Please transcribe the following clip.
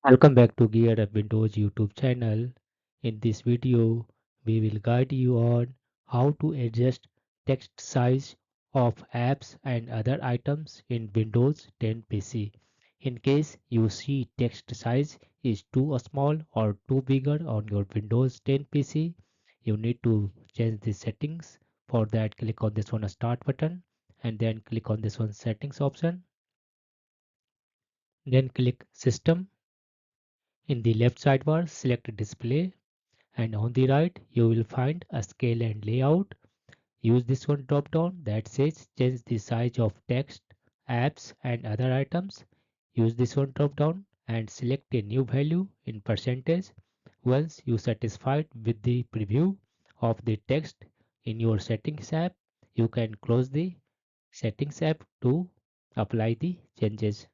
Welcome back to Gear Up Windows YouTube channel. In this video, we will guide you on how to adjust text size of apps and other items in Windows 10 PC. In case you see text size is too small or too bigger on your Windows 10 PC, you need to change the settings. For that, click on this one Start button and then click on this one Settings option. Then click System. In the left sidebar, select Display and on the right you will find a scale and layout. Use this one drop down that says change the size of text, apps and other items. Use this one drop down and select a new value in percentage. Once you satisfied with the preview of the text in your settings app, you can close the settings app to apply the changes.